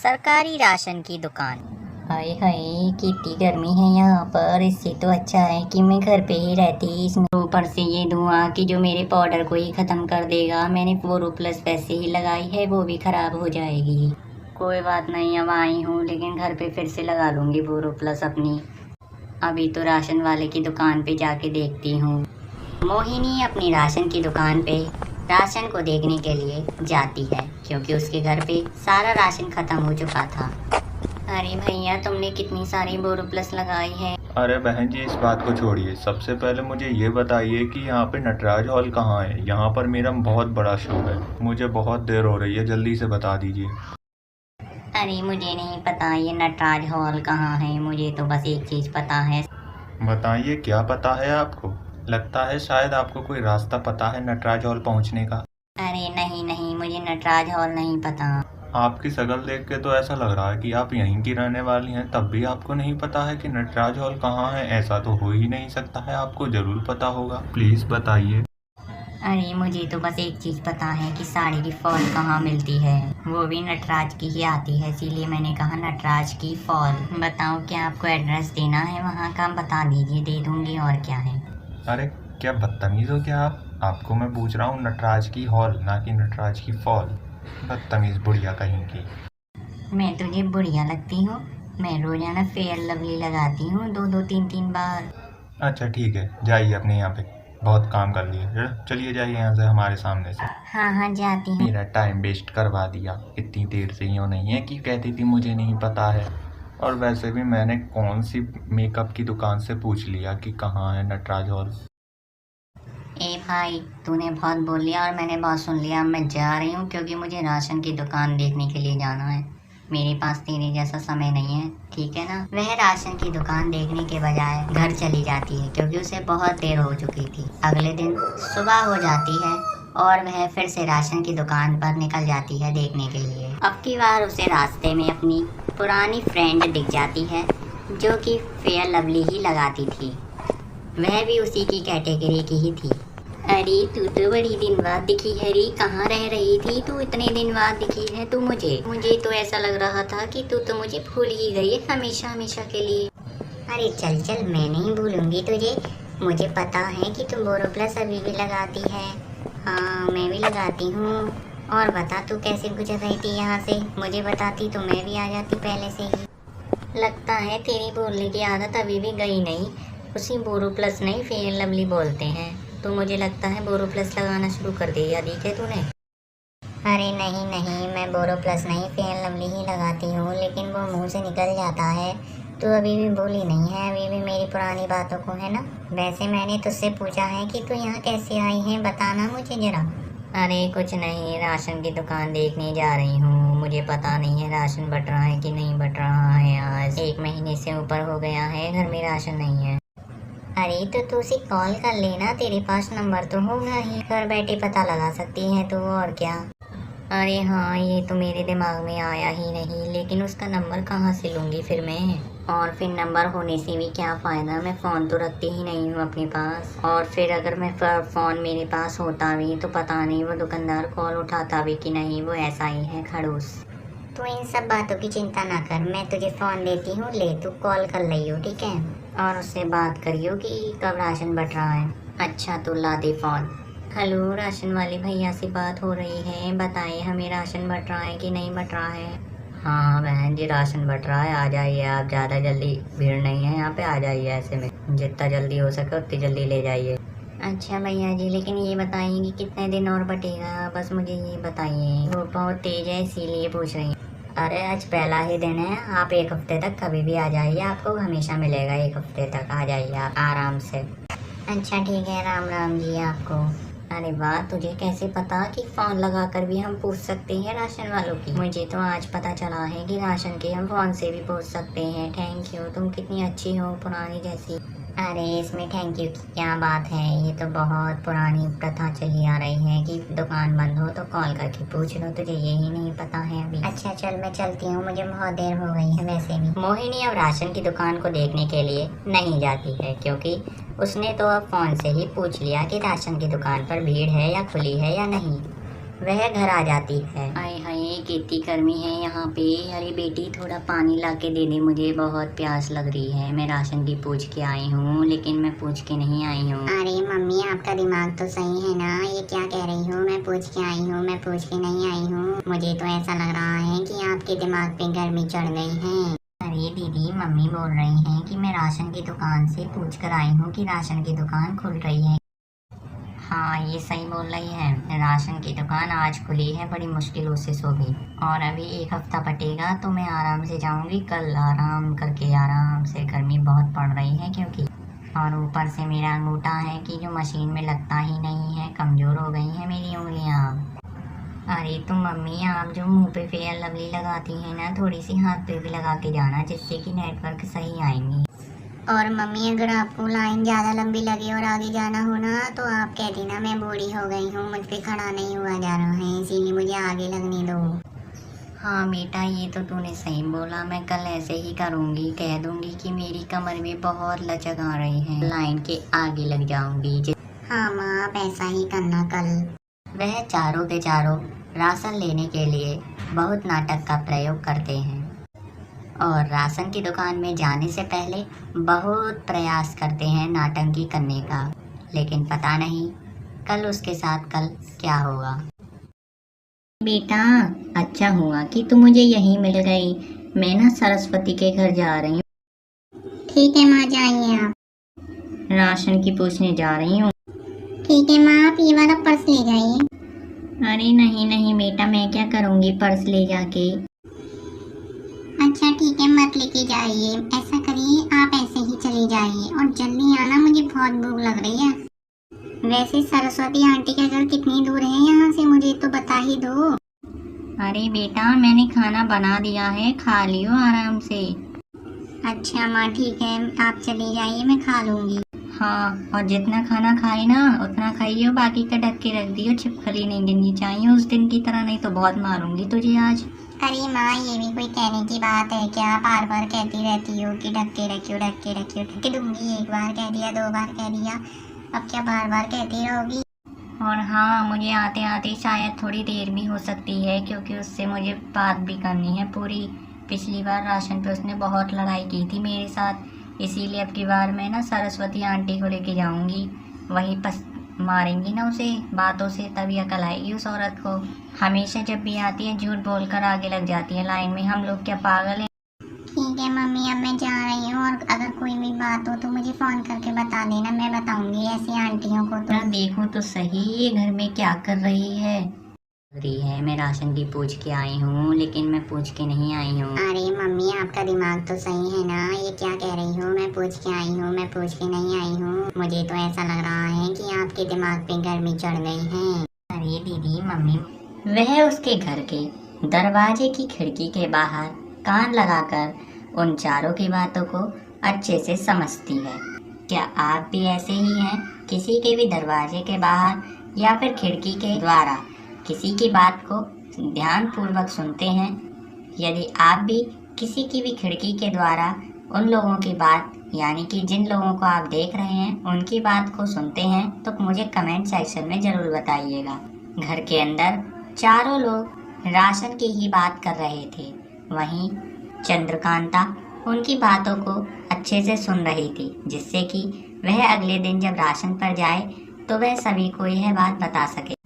सरकारी राशन की दुकान। हाय हाय कितनी गर्मी है यहाँ पर। इससे तो अच्छा है कि मैं घर पे ही रहती। इसमें ऊपर से ये धुआं कि जो मेरे पाउडर को ही ख़त्म कर देगा। मैंने बोरोप्लस वैसे ही लगाई है, वो भी ख़राब हो जाएगी। कोई बात नहीं, अब आई हूँ लेकिन घर पे फिर से लगा लूँगी बोरोप्लस अपनी। अभी तो राशन वाले की दुकान पे जाके देखती हूँ। मोहिनी अपनी राशन की दुकान पे राशन को देखने के लिए जाती है क्योंकि उसके घर पे सारा राशन खत्म हो चुका था। अरे भैया, तुमने कितनी सारी बोरोप्लस लगाई है? अरे बहन जी, इस बात को छोड़िए। सबसे पहले मुझे ये बताइए कि यहाँ पे नटराज हॉल कहाँ है। यहाँ पर मेरा बहुत बड़ा शो है, मुझे बहुत देर हो रही है, जल्दी से बता दीजिए। अरे मुझे नहीं पता ये नटराज हॉल कहाँ है। मुझे तो बस एक चीज़ पता है। बताइए, क्या पता है आपको? लगता है शायद आपको कोई रास्ता पता है नटराज हॉल पहुँचने का। अरे नहीं नहीं, मुझे नटराज हॉल नहीं पता। आपकी शक्ल देख के तो ऐसा लग रहा है कि आप यहीं की रहने वाली हैं, तब भी आपको नहीं पता है कि नटराज हॉल कहाँ है। ऐसा तो हो ही नहीं सकता है, आपको ज़रूर पता होगा। प्लीज़ बताइए। अरे मुझे तो बस एक चीज़ पता है कि साड़ी की फॉल कहाँ मिलती है, वो भी नटराज की ही आती है, इसीलिए मैंने कहा नटराज की फॉल। बताओ, क्या आपको एड्रेस देना है वहाँ का? बता दीजिए, दे दूँगी, और क्या है। अरे क्या बदतमीज़ हो क्या आप? आपको मैं पूछ रहा हूँ नटराज की हॉल, ना कि नटराज की फॉल। बदतमीज़ बुढ़िया कहीं की। मैं तुझे बुढ़िया लगती हूँ? मैं रोजाना फेयर लवली लगाती हूँ, दो दो तीन तीन बार। अच्छा ठीक है, जाइए अपने यहाँ पे, बहुत काम कर लिए। चलिए जाइए यहाँ से, हमारे सामने से। हाँ हाँ, जाती हूँ। मेरा टाइम वेस्ट करवा दिया। इतनी देर से यूँ नहीं है कि कहती थी मुझे नहीं पता है। और वैसे भी मैंने कौन सी मेकअप की दुकान से पूछ लिया कि कहाँ है नटराज हॉल। ए भाई, तूने बहुत बोल लिया और मैंने बहुत सुन लिया। अब मैं जा रही हूँ क्योंकि मुझे राशन की दुकान देखने के लिए जाना है। मेरे पास तेरे जैसा समय नहीं है, ठीक है ना? वह राशन की दुकान देखने के बजाय घर चली जाती है क्योंकि उसे बहुत देर हो चुकी थी। अगले दिन सुबह हो जाती है और वह फिर से राशन की दुकान पर निकल जाती है देखने के लिए। अब की बार उसे रास्ते में अपनी पुरानी फ्रेंड दिख जाती है जो कि फेयर लवली ही लगाती थी। वह भी उसी की कैटेगरी की ही थी। अरे तू तो बड़ी दिन बाद दिखी है रे। कहाँ रह रही थी तू? इतने दिन बाद दिखी है तू मुझे तो ऐसा लग रहा था कि तू तो मुझे भूल ही गई है हमेशा हमेशा के लिए। अरे चल चल, मैं नहीं भूलूंगी तुझे। मुझे पता है कि तुम बोरोप्लस अभी भी लगाती है। हाँ, मैं भी लगाती हूँ। और बता, तू कैसे गुजर रही थी यहाँ से? मुझे बताती तो मैं भी आ जाती पहले से ही। लगता है तेरी बोलने की आदत अभी भी गई नहीं। उसी बोरोप्लस नहीं, फेयर लवली बोलते हैं। तो मुझे लगता है बोरोप्लस लगाना शुरू कर दिया है तूने। अरे नहीं नहीं, मैं बोरोप्लस नहीं फेयर लवली ही लगाती हूँ, लेकिन वो मुंह से निकल जाता है। तू अभी भी भूली नहीं है, अभी भी मेरी पुरानी बातों को, है ना? वैसे मैंने तुझसे पूछा है कि तू यहाँ कैसे आई है, बताना मुझे जरा। अरे कुछ नहीं, राशन की दुकान देखने जा रही हूँ। मुझे पता नहीं है राशन बट रहा है कि नहीं बट रहा है। आज 1 महीने से ऊपर हो गया है, घर में राशन नहीं है। अरे तो तू उसे कॉल कर लेना, तेरे पास नंबर तो होगा ही, घर बैठे पता लगा सकती है तू, और क्या। अरे हाँ, ये तो मेरे दिमाग में आया ही नहीं, लेकिन उसका नंबर कहाँ से लूँगी फिर मैं? और फिर नंबर होने से भी क्या फ़ायदा, मैं फ़ोन तो रखती ही नहीं हूँ अपने पास। और फिर अगर मैं फ़ोन मेरे पास होता भी तो पता नहीं वो दुकानदार कॉल उठाता भी कि नहीं, वो ऐसा ही है खड़ूस। तू इन सब बातों की चिंता ना कर, मैं तुझे फ़ोन देती हूँ, ले तू कॉल कर लियो, ठीक है? और उससे बात करियो कि कब राशन बट रहा है। अच्छा तो ला दे फ़ोन। हेलो, राशन वाले भैया से बात हो रही है, बताइए हमें राशन बट रहा है कि नहीं बट रहा है? हाँ बहन जी, राशन बट रहा है, आ जाइए आप। ज़्यादा जल्दी भीड़ नहीं है यहाँ पे, आ जाइए ऐसे में, जितना जल्दी हो सके उतनी जल्दी ले जाइए। अच्छा भैया जी, लेकिन ये बताइए कि कितने दिन और बटेगा, बस मुझे ये बताइए। वो बहुत तेज़ है इसीलिए पूछ रही हूँ। अरे आज पहला ही दिन है, आप 1 हफ्ते तक कभी भी आ जाइए, आपको हमेशा मिलेगा। 1 हफ्ते तक आ जाइए आप आराम से। अच्छा ठीक है, राम राम जी आपको। अरे वाह, तुझे कैसे पता कि फ़ोन लगाकर भी हम पूछ सकते हैं राशन वालों की? मुझे तो आज पता चला है कि राशन के हम फ़ोन से भी पूछ सकते हैं। थैंक यू, तुम कितनी अच्छी हो, पुरानी जैसी। अरे इसमें थैंक यू की क्या बात है, ये तो बहुत पुरानी प्रथा चली आ रही है कि दुकान बंद हो तो कॉल करके पूछ लो। तुझे यही नहीं पता है अभी? अच्छा चल, मैं चलती हूँ, मुझे बहुत देर हो गई है वैसे भी। मोहिनी अब राशन की दुकान को देखने के लिए नहीं जाती है क्योंकि उसने तो अब फ़ोन से ही पूछ लिया कि राशन की दुकान पर भीड़ है या खुली है या नहीं। वह घर आ जाती है। हाय हाय कितनी गर्मी है यहाँ पे। अरे बेटी थोड़ा पानी ला के दे दे, मुझे बहुत प्यास लग रही है। मैं राशन की पूछ के आई हूँ, लेकिन मैं पूछ के नहीं आई हूँ। अरे मम्मी आपका दिमाग तो सही है ना, ये क्या कह रही हो? मैं पूछ के आई हूँ, मैं पूछ के नहीं आई हूँ। मुझे तो ऐसा लग रहा है कि आपके दिमाग पे गर्मी चढ़ गई है। अरे दीदी मम्मी बोल रही हैं कि मैं राशन की दुकान से पूछ कर आई हूँ कि राशन की दुकान खुल रही है। हाँ ये सही बोल रही है, राशन की दुकान आज खुली है बड़ी मुश्किलों से सुबह, और अभी एक हफ्ता बटेगा तो मैं आराम से जाऊंगी कल, आराम करके आराम से। गर्मी बहुत पड़ रही है क्योंकि, और ऊपर से मेरा अंगूठा है कि जो मशीन में लगता ही नहीं है, कमज़ोर हो गई हैं मेरी उंगलियां। अरे तो मम्मी आप जो मुंह पे फेयर लवली लगाती हैं ना, थोड़ी सी हाथ पे भी लगा के जाना, जिससे कि नेटवर्क सही आएंगी। और मम्मी अगर आपको लाइन ज़्यादा लंबी लगे और आगे जाना हो ना, तो आप कह देना मैं बूढ़ी हो गई हूँ, मुझ पे खड़ा नहीं हुआ जा रहा है, इसीलिए मुझे आगे लगने दो। हाँ बेटा ये तो तूने सही बोला, मैं कल ऐसे ही करूँगी, कह दूँगी कि मेरी कमर में बहुत लचक आ रही है, लाइन के आगे लग जाऊँगी। हाँ माँ आप ऐसा ही करना कल। वह चारों के चारों राशन लेने के लिए बहुत नाटक का प्रयोग करते हैं और राशन की दुकान में जाने से पहले बहुत प्रयास करते हैं नाटंकी करने का, लेकिन पता नहीं कल उसके साथ कल क्या होगा। बेटा अच्छा हुआ कि तू मुझे यहीं मिल गई, मैं ना सरस्वती के घर जा रही हूँ। ठीक है माँ जाइए आप। राशन की पूछने जा रही हूँ। ठीक है माँ आप ये वाला पर्स ले जाइए। अरे नहीं नहीं बेटा, मैं क्या करूँगी पर्स ले जाके। अच्छा ठीक है मत लेके जाइए, ऐसा करिए आप ऐसे ही चली जाइए और जल्दी आना, मुझे बहुत भूख लग रही है। वैसे सरस्वती आंटी का घर कितनी दूर है यहाँ से, मुझे तो बता ही दो। अरे बेटा मैंने खाना बना दिया है, खा लियो आराम से। अच्छा माँ ठीक है आप चली जाइए, मैं खा लूँगी। हाँ और जितना खाना खाए ना उतना खाइयो, बाकी का ढक के रख दियो, छिपकली नहीं गिननी चाहिए उस दिन की तरह, नहीं तो बहुत मारूंगी तुझे आज। अरे माँ ये भी कोई कहने की बात है क्या? बार बार कहती रहती हो कि ढक के रखियो ढक के रखियो, ढक के दूंगी, एक बार कह दिया दो बार कह दिया, अब क्या बार बार कहती रहोगी? और हाँ मुझे आते आते शायद थोड़ी देर भी हो सकती है, क्योंकि उससे मुझे बात भी करनी है पूरी। पिछली बार राशन पे उसने बहुत लड़ाई की थी मेरे साथ, इसीलिए अब की बार मैं ना सरस्वती आंटी को लेके जाऊंगी, वही मारेंगी ना उसे बातों से, तभी अकल आएगी उस औरत को। हमेशा जब भी आती है झूठ बोलकर आगे लग जाती है लाइन में, हम लोग क्या पागल हैं? ठीक है मम्मी अब मैं जा रही हूँ, और अगर कोई भी बात हो तो मुझे फ़ोन करके बता देना, मैं बताऊंगी ऐसी आंटियों को। तो देखूं तो सही ये घर में क्या कर रही है। मैं राशन की पूछ के आई हूँ, लेकिन मैं पूछ के नहीं आई हूँ। अरे मम्मी आपका दिमाग तो सही है ना, ये क्या कह रही हो? मैं पूछ के आई हूँ, मैं पूछ के नहीं आई हूँ। मुझे तो ऐसा लग रहा है कि आपके दिमाग पे गर्मी चढ़ गई है। अरे दीदी मम्मी, वह उसके घर के दरवाजे की खिड़की के बाहर कान लगाकर उन चारों की बातों को अच्छे से समझती है। क्या आप भी ऐसे ही हैं? किसी के भी दरवाजे के बाहर या फिर खिड़की के द्वारा किसी की बात को ध्यान पूर्वक सुनते हैं? यदि आप भी किसी की भी खिड़की के द्वारा उन लोगों की बात, यानी कि जिन लोगों को आप देख रहे हैं उनकी बात को सुनते हैं, तो मुझे कमेंट सेक्शन में ज़रूर बताइएगा। घर के अंदर चारों लोग राशन की ही बात कर रहे थे, वहीं चंद्रकांता उनकी बातों को अच्छे से सुन रही थी, जिससे कि वह अगले दिन जब राशन पर जाए तो वह सभी को यह बात बता सके।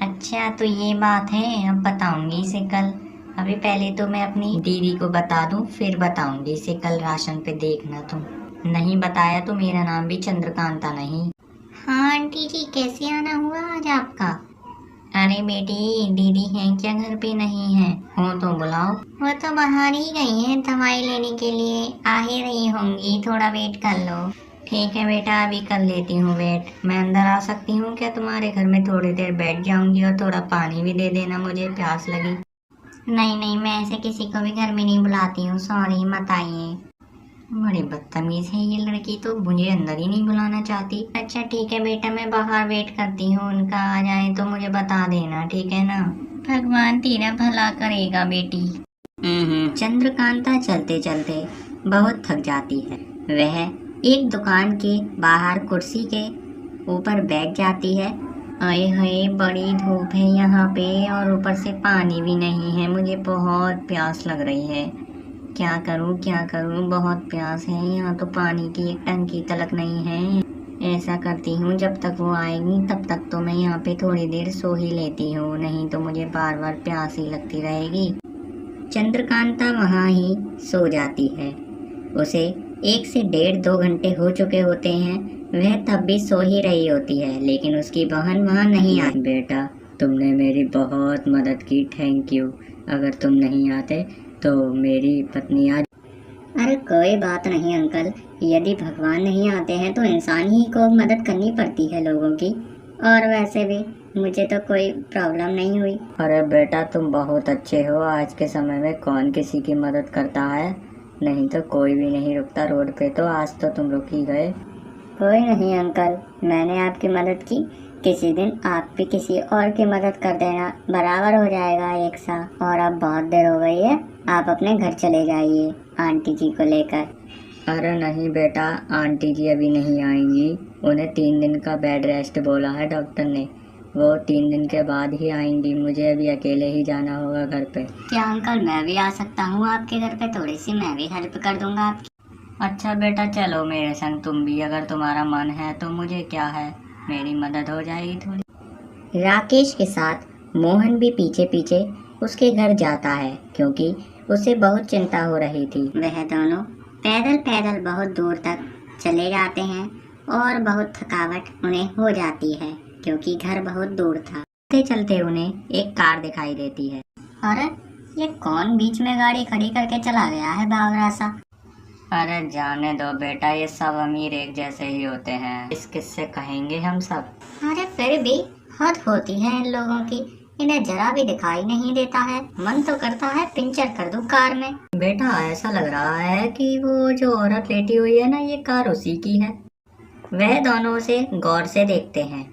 अच्छा तो ये बात है, अब बताऊंगी इसे कल। अभी पहले तो मैं अपनी दीदी को बता दूं, फिर बताऊंगी इसे कल राशन पे, देखना तुम। नहीं बताया तो मेरा नाम भी चंद्रकांता नहीं। हाँ आंटी जी कैसे आना हुआ आज आपका? अरे बेटी दीदी हैं क्या घर पे? नहीं है, हो तो बुलाओ। वो तो बाहर ही गई हैं दवाई लेने के लिए, आ ही रही होंगी, थोड़ा वेट कर लो। ठीक है बेटा अभी कर लेती हूँ वेट। मैं अंदर आ सकती हूँ क्या तुम्हारे घर में? थोड़ी देर बैठ जाऊंगी और थोड़ा पानी भी दे देना, मुझे प्यास लगी। नहीं नहीं मैं ऐसे किसी को भी घर में नहीं बुलाती हूँ, सॉरी मत आइए। बड़ी बदतमीज है ये लड़की, तो मुझे अंदर ही नहीं बुलाना चाहती। अच्छा ठीक है बेटा मैं बाहर वेट करती हूँ, उनका आ जाए तो मुझे बता देना, ठीक है ना? भगवान तेरा भला करेगा बेटी। चंद्रकांता चलते चलते बहुत थक जाती है। वह एक दुकान के बाहर कुर्सी के ऊपर बैठ जाती है आए हाय, बड़ी धूप है यहाँ पे और ऊपर से पानी भी नहीं है। मुझे बहुत प्यास लग रही है। क्या करूँ, बहुत प्यास है। यहाँ तो पानी की एक टंकी तलक नहीं है। ऐसा करती हूँ, जब तक वो आएगी तब तक तो मैं यहाँ पे थोड़ी देर सो ही लेती हूँ, नहीं तो मुझे बार बार प्यास ही लगती रहेगी। चंद्रकांता वहाँ ही सो जाती है। उसे 1 से 1.5-2 घंटे हो चुके होते हैं। वह तब भी सो ही रही होती है, लेकिन उसकी बहन वहाँ नहीं आई। बेटा, तुमने मेरी बहुत मदद की, थैंक यू। अगर तुम नहीं आते तो मेरी पत्नी आज। अरे कोई बात नहीं अंकल, यदि भगवान नहीं आते हैं तो इंसान ही को मदद करनी पड़ती है लोगों की। और वैसे भी मुझे तो कोई प्रॉब्लम नहीं हुई। अरे बेटा, तुम बहुत अच्छे हो। आज के समय में कौन किसी की मदद करता है? नहीं तो कोई भी नहीं रुकता रोड पे, तो आज तो तुम रुक ही गए। कोई नहीं अंकल, मैंने आपकी मदद की, किसी दिन आप भी किसी और की मदद कर देना, बराबर हो जाएगा एक सा। और अब बहुत देर हो गई है, आप अपने घर चले जाइए आंटी जी को लेकर। अरे नहीं बेटा, आंटी जी अभी नहीं आएंगी। उन्हें 3 दिन का बेड रेस्ट बोला है डॉक्टर ने। वो 3 दिन के बाद ही आएंगी। मुझे अभी अकेले ही जाना होगा घर पे। क्या अंकल, मैं भी आ सकता हूँ आपके घर पे? थोड़ी सी मैं भी हेल्प कर दूंगा आपकी। अच्छा बेटा, चलो मेरे संग तुम भी, अगर तुम्हारा मन है तो। मुझे क्या है, मेरी मदद हो जाएगी थोड़ी। राकेश के साथ मोहन भी पीछे पीछे उसके घर जाता है, क्योंकि उसे बहुत चिंता हो रही थी। वह दोनों पैदल पैदल बहुत दूर तक चले जाते हैं और बहुत थकावट उन्हें हो जाती है, क्योंकि घर बहुत दूर था। चलते चलते उन्हें एक कार दिखाई देती है। अरे ये कौन बीच में गाड़ी खड़ी करके चला गया है बावरा सा? अरे जाने दो बेटा, ये सब अमीर एक जैसे ही होते हैं, इस किससे कहेंगे हम सब। अरे फिर भी हद होती है इन लोगों की, इन्हें जरा भी दिखाई नहीं देता है। मन तो करता है पंचर कर दूं कार में। बेटा, ऐसा लग रहा है कि वो जो औरत लेटी हुई है ना, ये कार उसी की है। वह दोनों उसे गौर से देखते हैं।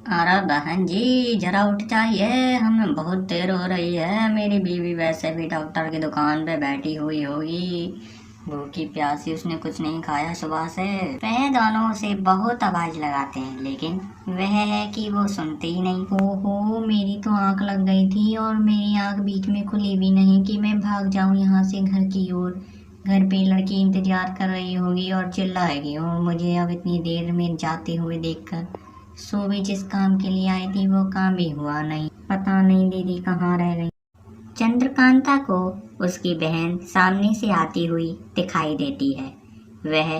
अरे बहन जी, जरा उठ जाइए, हमें बहुत देर हो रही है। मेरी बीवी वैसे भी डॉक्टर की दुकान पे बैठी हुई होगी, भूखी प्यासी, उसने कुछ नहीं खाया सुबह से। वह दोनों उसे बहुत आवाज लगाते हैं, लेकिन वह है कि वो सुनते ही नहीं। ओहो, मेरी तो आंख लग गई थी और मेरी आंख बीच में खुली भी नहीं कि मैं भाग जाऊं यहाँ से घर की ओर। घर पे लड़की इंतजार कर रही होगी और चिल्लाएगी, और मुझे अब इतनी देर में जाते हुए देखकर। सो भी जिस काम के लिए आई थी वो काम भी हुआ नहीं। पता नहीं दीदी कहाँ रह गई। चंद्रकांता को उसकी बहन सामने से आती हुई दिखाई देती है। वह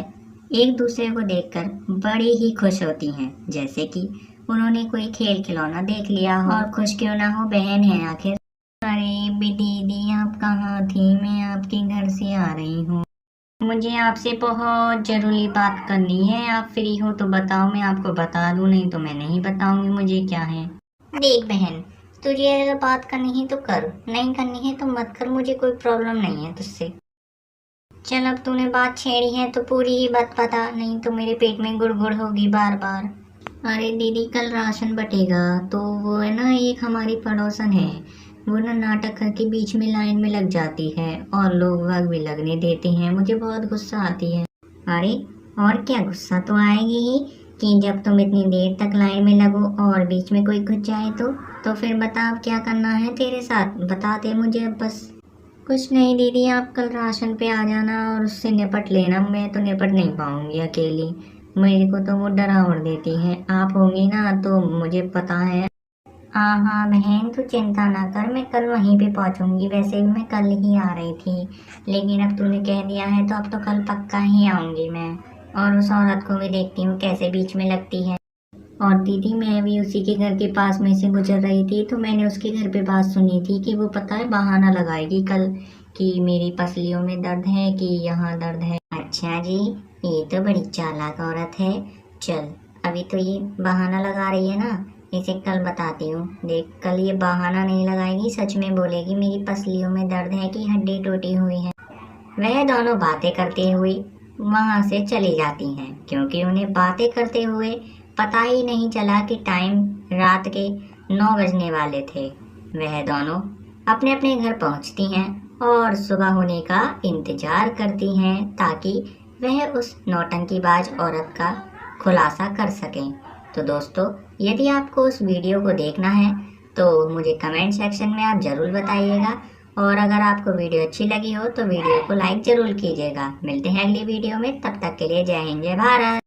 एक दूसरे को देखकर बड़ी ही खुश होती हैं, जैसे कि उन्होंने कोई खेल खिलौना देख लिया हो। और खुश क्यों ना हो, बहन है आखिर। अरे दीदी, आप कहाँ थी? मैं आपके घर से आ रही हूँ। मुझे आपसे बहुत जरूरी बात करनी है। आप फ्री हो तो बताओ, मैं आपको बता दूं, नहीं तो मैं नहीं बताऊंगी मुझे क्या है। देख बहन, तुझे अगर बात करनी है तो कर, नहीं करनी है तो मत कर, मुझे कोई प्रॉब्लम नहीं है तुझसे। चल, अब तूने बात छेड़ी है तो पूरी ही बात बता, नहीं तो मेरे पेट में गुड़गुड़ होगी बार बार। अरे दीदी, कल राशन बटेगा तो वो है ना, एक हमारी पड़ोसन है, वो ना नाटक करके बीच में लाइन में लग जाती है और लोग वग भी लगने देते हैं। मुझे बहुत गुस्सा आती है। अरे और क्या, गुस्सा तो आएगी ही कि जब तुम इतनी देर तक लाइन में लगो और बीच में कोई घुस जाए तो फिर बता अब क्या करना है तेरे साथ, बता दे मुझे अब बस। कुछ नहीं दीदी, आप कल राशन पे आ जाना और उससे निपट लेना। मैं तो निपट नहीं पाऊंगी अकेली, मेरे को तो वो डरावड़ देती है। आप होंगी ना तो मुझे पता है। हाँ बहन, तू चिंता ना कर, मैं कल वहीं पे पहुंचूंगी। वैसे भी मैं कल ही आ रही थी, लेकिन अब तूने कह दिया है तो अब तो कल पक्का ही आऊंगी मैं। और उस औरत को भी देखती हूँ कैसे बीच में लगती है। और दीदी, मैं भी उसी के घर के पास में से गुजर रही थी तो मैंने उसके घर पे बात सुनी थी कि वो पता है बहाना लगाएगी कल कि मेरी पसलियों में दर्द है, कि यहाँ दर्द है। अच्छा जी, ये तो बड़ी चालाक औरत है। चल, अभी तो ये बहाना लगा रही है ना, इसे कल बताती हूँ। देख, कल ये बहाना नहीं लगाएगी, सच में बोलेगी मेरी पसलियों में दर्द है कि हड्डी टूटी हुई है। वह दोनों बातें करते हुए वहाँ से चली जाती हैं, क्योंकि उन्हें बातें करते हुए पता ही नहीं चला कि टाइम रात के 9 बजने वाले थे। वह दोनों अपने अपने घर पहुँचती हैं और सुबह होने का इंतजार करती हैं ताकि वह उस नौटंकीबाज औरत का खुलासा कर सकें। तो दोस्तों, यदि आपको उस वीडियो को देखना है तो मुझे कमेंट सेक्शन में आप ज़रूर बताइएगा, और अगर आपको वीडियो अच्छी लगी हो तो वीडियो को लाइक ज़रूर कीजिएगा। मिलते हैं अगली वीडियो में, तब तक के लिए जय हिंद जय भारत।